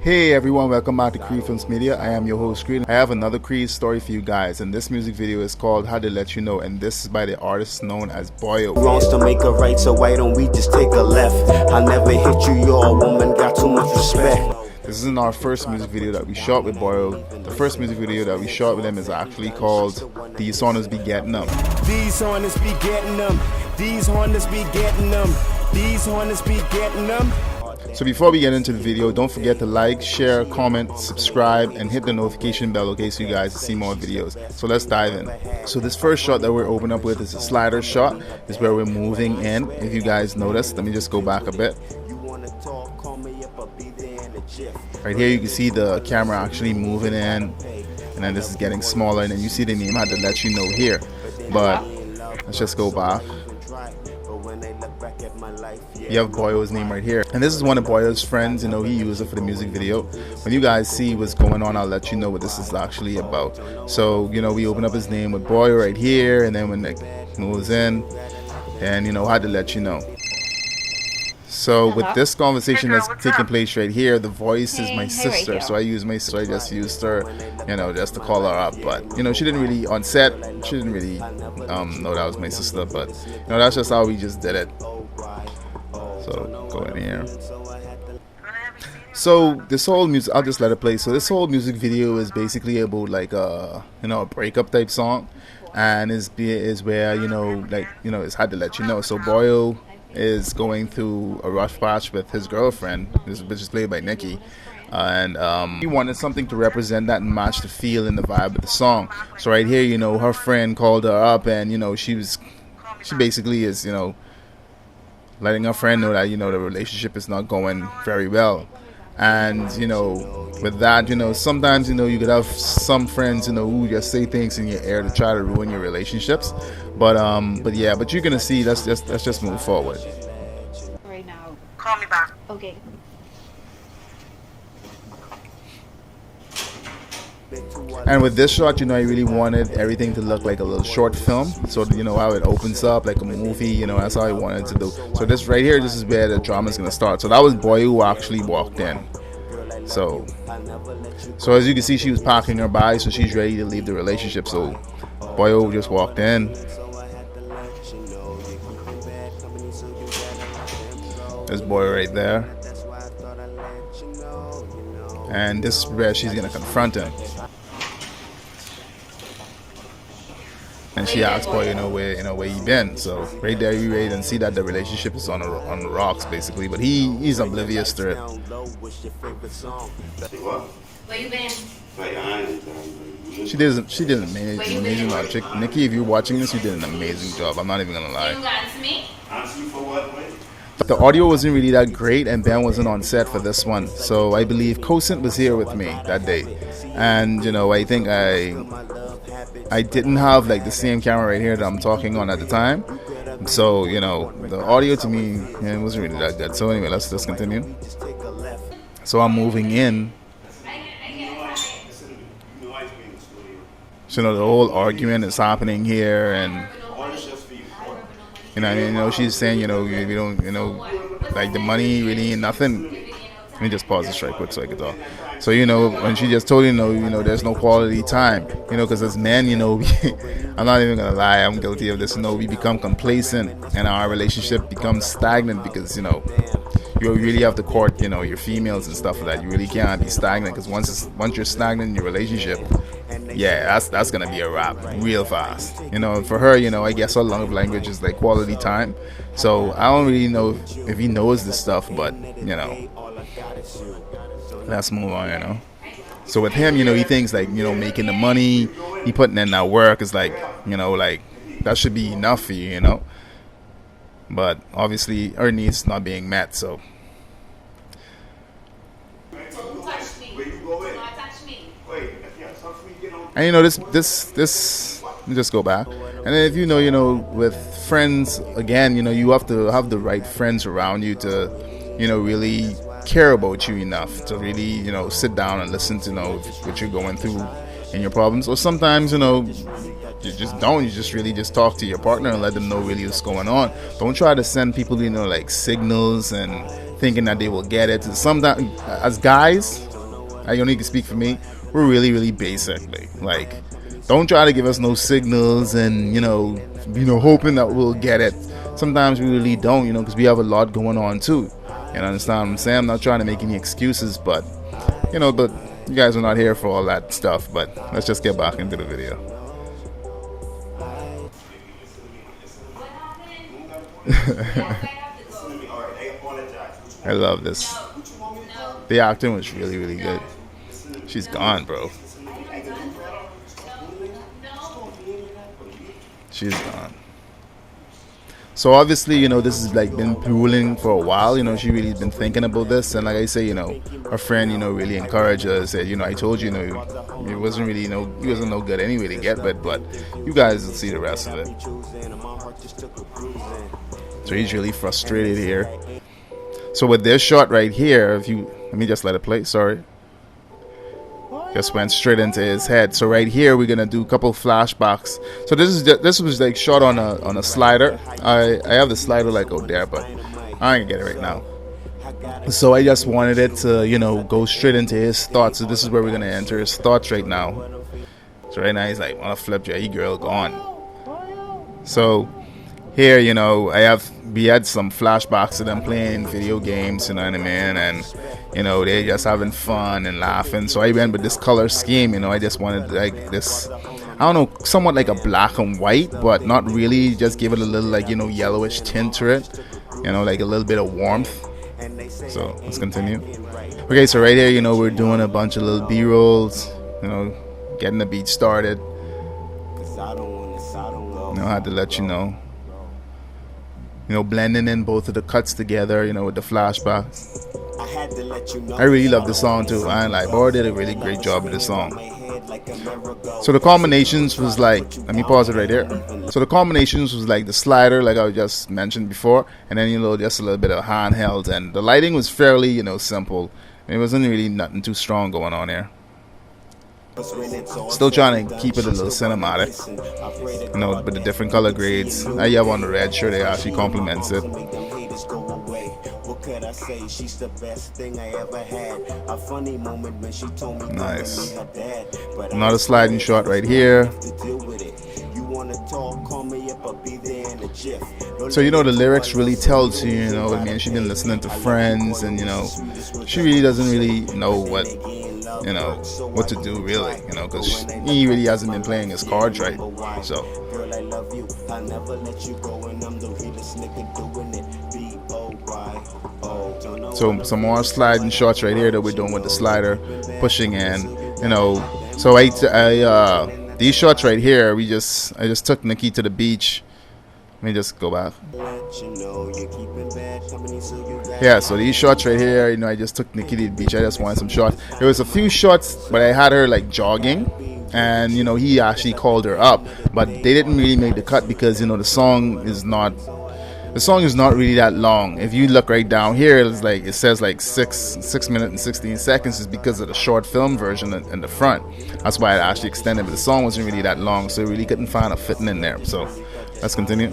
Hey everyone, welcome back to Creed Films Media. I am your host Creed. I have another Creed story for you guys, and this music video is called How to Let You Know, and this is by the artist known as Boyo. Wrongs to make a right, so why don't we just take a left? I never hit you, you're a woman, got too much respect. This isn't our first music video that we shot with Boyo. The first music video that we shot with him is actually called These Hornets Be Getting Them. These hornets be getting them. These hornets be getting them. These hornets be getting them. So before we get into the video, don't forget to like, share, comment, subscribe, and hit the notification bell, okay, so you guys see more videos. So let's dive in. So this first shot that we're opening up with is a slider shot. Is where we're moving in. If you guys notice, let me just go back a bit. Right here you can see the camera actually moving in, and then this is getting smaller, and then you see the name Had to Let You Know here. But let's just go back. You have Boyo's name right here, and this is one of Boyo's friends. You know, he used it for the music video. When you guys see what's going on, I'll let you know what this is actually about. So, you know, we open up his name with Boyo right here, and then when Nick moves in, and, you know, Had to Let You Know. So with this conversation that's taking place right here, the voice is my sister, so I just used her, you know, just to call her up. But, you know, she didn't really, on set, she didn't really know that was my sister, but, you know, that's just how we just did it. So go in here. So this whole music, I'll just let it play. So this whole music video is basically about like a, you know, a breakup type song, and is where, you know, like, you know, it's Had to Let You Know. So Boyo is going through a rough patch with his girlfriend, which is played by Nikki, and he wanted something to represent that and match the feel and the vibe of the song. So right here, you know, her friend called her up, and, you know, she basically is, you know, letting her friend know that, you know, the relationship is not going very well. And, you know, with that, you know, sometimes, you know, you could have some friends, you know, who just say things in your ear to try to ruin your relationships. But yeah, but you're gonna see. Let's just move forward. Right now. Call me back. Okay. And with this shot, you know, I really wanted everything to look like a little short film. So, you know, how it opens up like a movie, you know, that's how I wanted to do. So this right here, this is where the drama is going to start. So that was Boyo who actually walked in. So as you can see, she was packing her bag, so she's ready to leave the relationship. So Boyo just walked in. There's Boyo right there. And this is where she's going to confront him. And she asks Boyo, you know, where you been. So right there, you ready and see that the relationship is on the rocks, basically. But he's oblivious to it. Where you been? She did an amazing job. Chick, Nikki, if you're watching this, you did an amazing job. I'm not even gonna lie. You answer me? Answer you for what? The audio wasn't really that great, and Ben wasn't on set for this one. So I believe Cosint was here with me that day, and, you know, I think I didn't have like the same camera right here that I'm talking on at the time. So, you know, the audio to me, it wasn't really that good. So anyway, let's continue. So I'm moving in. So, you know, the whole argument is happening here, and, you know, you know, she's saying, you know, we don't, you know, like the money really ain't nothing. Let me just pause this right quick so I can talk. So, you know, when she just told you know, there's no quality time, you know, because as men, you know, I'm not even gonna lie, I'm guilty of this. You know, we become complacent, and our relationship becomes stagnant because, you know, you really have to court, you know, your females and stuff like that. You really can't be stagnant, because once you're stagnant in your relationship, yeah, that's gonna be a wrap real fast. You know, for her, you know, I guess her love language is like quality time. So I don't really know if he knows this stuff, but, you know, let's move on, you know. So with him, you know, he thinks like, you know, making the money, he putting in that work is like, you know, like that should be enough for you, you know. But obviously her needs not being met, so. Don't touch me. Do not touch me. And, you know, this let me just go back. And then if you know, with friends, again, you know, you have to have the right friends around you to, you know, really care about you enough to really, you know, sit down and listen to, you know, what you're going through and your problems. Or sometimes, you know, you just don't. You just really just talk to your partner and let them know really what's going on. Don't try to send people, you know, like signals and thinking that they will get it. Sometimes, as guys, I only can speak for me, we're really basic. Like, don't try to give us no signals and, hoping that we'll get it. Sometimes we really don't, because we have a lot going on too. You understand what I'm saying? I'm not trying to make any excuses, but, but you guys are not here for all that stuff. But let's just get back into the video. I love this. The acting was really good. She's gone, bro. She's gone. So obviously, this has like been brewing for a while. She really been thinking about this, and like I say, her friend, really encouraged her. Said, I told you, it wasn't really, he wasn't no good anyway to get with, but you guys will see the rest of it. So he's really frustrated here. So with this shot right here, let me just let it play. Sorry. Just went straight into his head. So right here we're gonna do a couple flashbacks. So this was like shot on a slider. I have the slider like out there, but I ain't gonna get it right now. So I just wanted it to go straight into his thoughts. So this is where we're gonna enter his thoughts right now. So right now he's like, wanna flip J girl gone. So here, we had some flashbacks of them playing video games, you know what I mean, and they just having fun and laughing. So I went with this color scheme, I just wanted like this, I don't know, somewhat like a black and white, but not really, just give it a little like yellowish tint to it, like a little bit of warmth. So let's continue. Okay, so right here, we're doing a bunch of little B-rolls, getting the beat started. I had to let you know. Blending in both of the cuts together, with the flashbacks. I really love the song too. Bora did a really great job with the song. So the combinations was like, let me pause it right there. So the combinations was like the slider, like I just mentioned before, and then just a little bit of handheld, and the lighting was fairly simple. It wasn't really nothing too strong going on here. Still trying to keep it a little cinematic, with the different color grades. I have on the red shirt, it actually complements it. Nice. Another sliding shot right here. So the lyrics really tells you, she's been listening to friends, and she really doesn't really know what to do really, because he really hasn't been playing his cards right. So some more sliding shots right here that we're doing with the slider, pushing in, so these shots right here, I just took Nikki to the beach. Let me just go back. Yeah, so these shots right here, I just took Nikki to the beach. I just wanted some shots. There was a few shots, but I had her like jogging, and he actually called her up, but they didn't really make the cut because the song is not really that long. If you look right down here, it's like it says like 6 minutes and 16 seconds is because of the short film version in the front. That's why it actually extended, but the song wasn't really that long, so really couldn't find a fitting in there. So let's continue.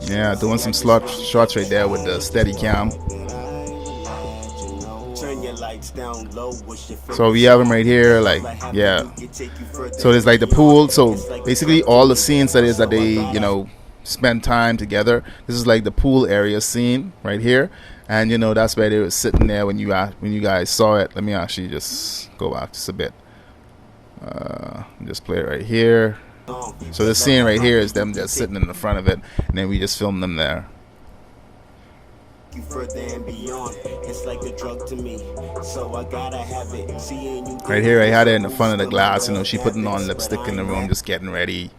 Yeah, doing some shots right there with the steady cam. So we have him right here, like, yeah. So there's like the pool. So basically all the scenes that they spend time together. This is like the pool area scene right here, and that's where they were sitting there when you guys saw it. Let me actually just go back just a bit. Just play it right here. So the scene right here is them just sitting in the front of it, and then we just filmed them there. Right here, I had it in the front of the glass. She putting on lipstick in the room, just getting ready.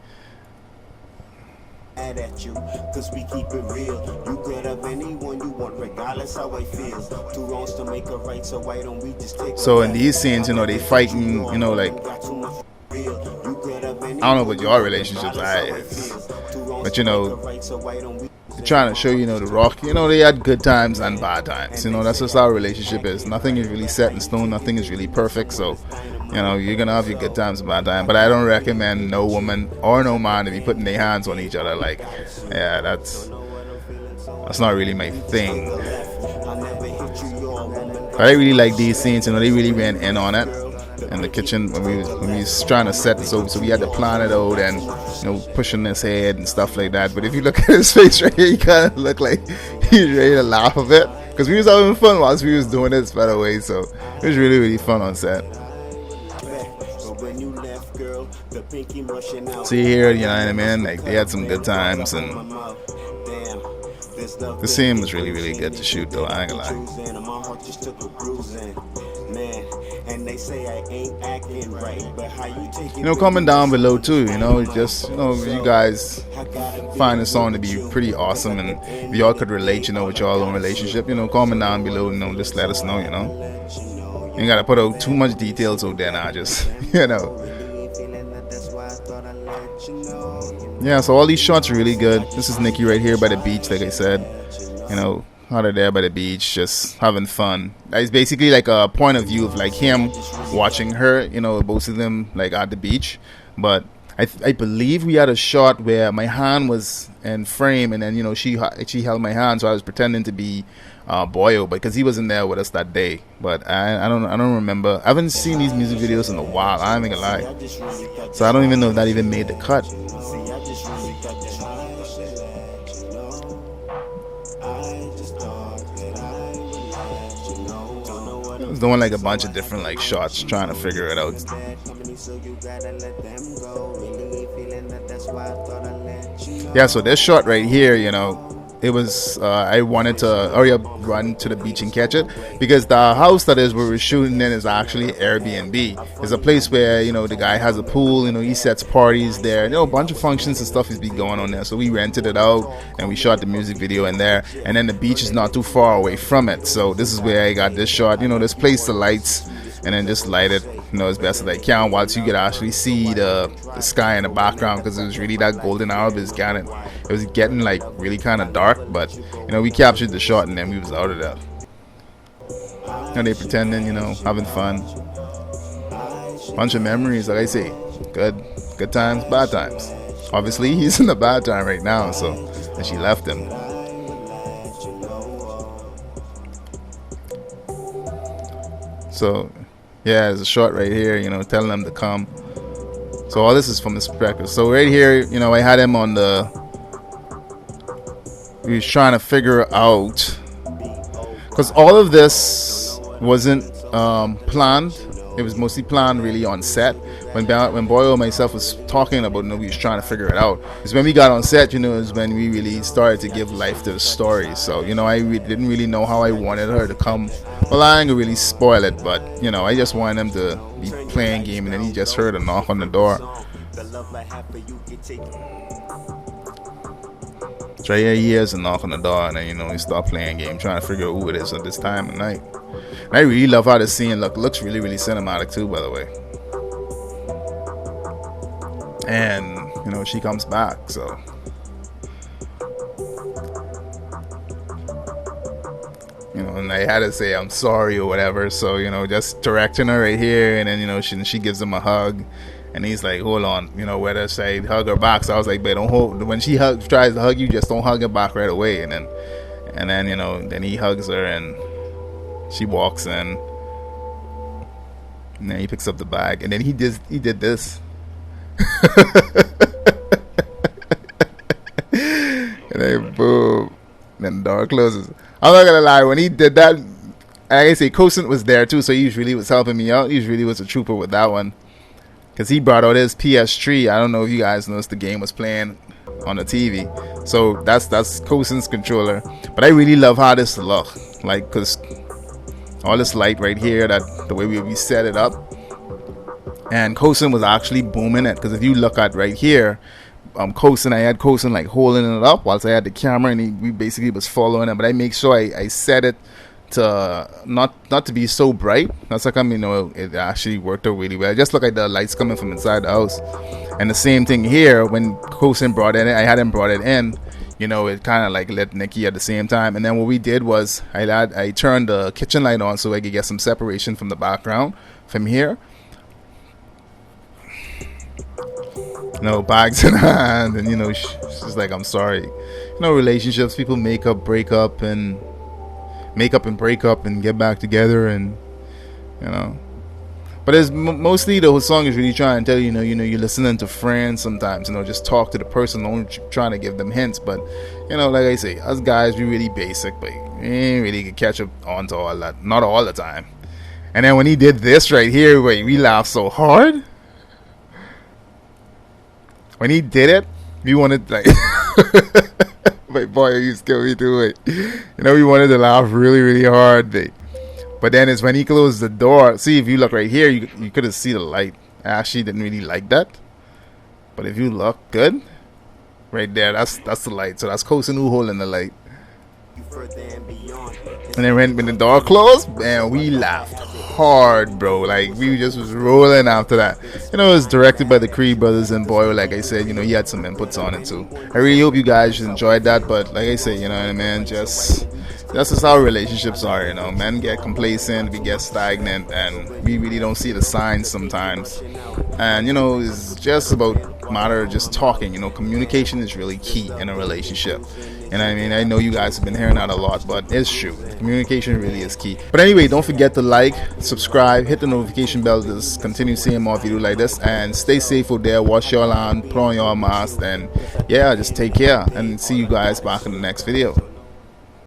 So in these scenes, they fighting, like, I don't know what your relationships are, but they're trying to show the rock. They had good times and bad times. That's just how our relationship is. Nothing is really set in stone. Nothing is really perfect. So, You know, you're gonna have your good times and bad times, but I don't recommend no woman or no man to be putting their hands on each other. Like, yeah, that's not really my thing. But I really like these scenes. You know, they really went in on it in the kitchen when we was trying to set this over, so we had to plan it out and, you know, pushing his head and stuff like that. But if you look at his face right here, he kind of looked like he's ready to laugh a bit, because we was having fun whilst we was doing this, by the way. So it was really, really fun on set. See here, you know what I mean? Like, they had some good times, and the scene was really, really good to shoot, though. I ain't gonna lie. You know, comment down below too. You know, just, you know, if you guys find the song to be pretty awesome, and if y'all could relate, you know, with y'all own relationship, you know, comment down below. You know, just let us know. You know, you ain't gotta put out too much details out there now. Just, you know. Yeah, so all these shots are really good. This is Nikki right here by the beach, like I said. You know, out of there by the beach, just having fun. It's basically like a point of view of like him watching her, you know, both of them like at the beach. But I believe we had a shot where my hand was in frame, and then, you know, she held my hand, so I was pretending to be Boyo, because he wasn't there with us that day. But I don't remember. I haven't seen these music videos in a while. I ain't gonna lie. So I don't even know if that even made the cut. I was doing like a bunch of different like shots, trying to figure it out. Yeah, so this shot right here, you know, it was I wanted to hurry up, run to the beach and catch it, because the house that is where we're shooting in is actually Airbnb. It's a place where, you know, the guy has a pool, you know, he sets parties there, you know, a bunch of functions and stuff is be going on there. So we rented it out and we shot the music video in there, and then the beach is not too far away from it. So this is where I got this shot. You know, just place the lights and then just light it, you know, as best as I can, whilst you could actually see the sky in the background, because it was really that golden hour, but it was getting like really kind of dark. But, you know, we captured the shot and then we was out of there. And they pretending, you know, having fun. Bunch of memories, like I say. Good times, bad times. Obviously he's in the bad time right now, so, and she left him. So yeah, there's a shot right here, you know, telling them to come. So all this is from his perspective. So right here, you know, I had him on we was trying to figure out, because all of this wasn't planned. It was mostly planned really on set. When Boyo and myself was talking about, you know, we was trying to figure it out. It's when we got on set, you know, is when we really started to give life to the story. So, you know, I didn't really know how I wanted her to come. Well, I ain't gonna really spoil it, but, you know, I just wanted him to be playing game, and then he just heard a knock on the door. So yeah, he hears a knock on the door, and then, you know, he start playing game, trying to figure out who it is at this time of night. And I really love how the scene looks really, really cinematic too, by the way. And, you know, she comes back, so. You know, and I had to say I'm sorry or whatever, so, you know, just directing her right here, and then, you know, she gives him a hug, and he's like, hold on, you know, whether say hug her back. So I was like, but don't hold, when she tries to hug you, just don't hug her back right away. And then, you know, then he hugs her, and she walks in, and then he picks up the bag, and then he did this. And then boom, then the door closes. I'm not gonna lie, when he did that, like I say, Kosin was there too, so he really was helping me out. He really was a trooper with that one, because he brought out his PS3. I don't know if you guys noticed, the game was playing on the TV. So that's Kosin's controller. But I really love how this look, like, because all this light right here, that the way we set it up, and Kosin was actually booming it, because if you look at right here, I had Kosin like holding it up whilst I had the camera, and we basically was following it. But I make sure I set it to not to be so bright. That's how come, you know, it actually worked out really well. I just look at the lights coming from inside the house. And the same thing here, when Kosin brought it in, I had him brought it in, you know, it kind of like lit Nikki at the same time. And then what we did was I turned the kitchen light on so I could get some separation from the background from here. bags in her hand, and she's like, I'm sorry. Relationships, people make up, break up, and break up and get back together, and but it's mostly the whole song is really trying to tell you're listening to friends sometimes, just talk to the person, don't trying to give them hints. But like I say, us guys, we really basic, but we ain't really can catch up onto all that, not all the time. And then when he did this right here, wait, we laughed so hard. When he did it, we wanted like but boy, you scared me to it. We wanted to laugh really, really hard, but then it's when he closed the door. See, if you look right here, you could have seen the light. I actually didn't really like that. But if you look good, right there, that's the light. So that's Kosanu holding the light. And then when the door closed, man, we laughed hard, bro. Like, we just was rolling after that. It was directed by the Creed brothers, and boy, like I said, he had some inputs on it too. I really hope you guys enjoyed that. But like I said, man, that's just how relationships are. Men get complacent, we get stagnant, and we really don't see the signs sometimes. And it's just about matter of just talking. Communication is really key in a relationship. And I know you guys have been hearing that a lot, but it's true. Communication really is key. But anyway, don't forget to like, subscribe, hit the notification bell to continue seeing more videos like this, and stay safe out there. Wash your hand, put on your mask, and yeah, just take care, and see you guys back in the next video.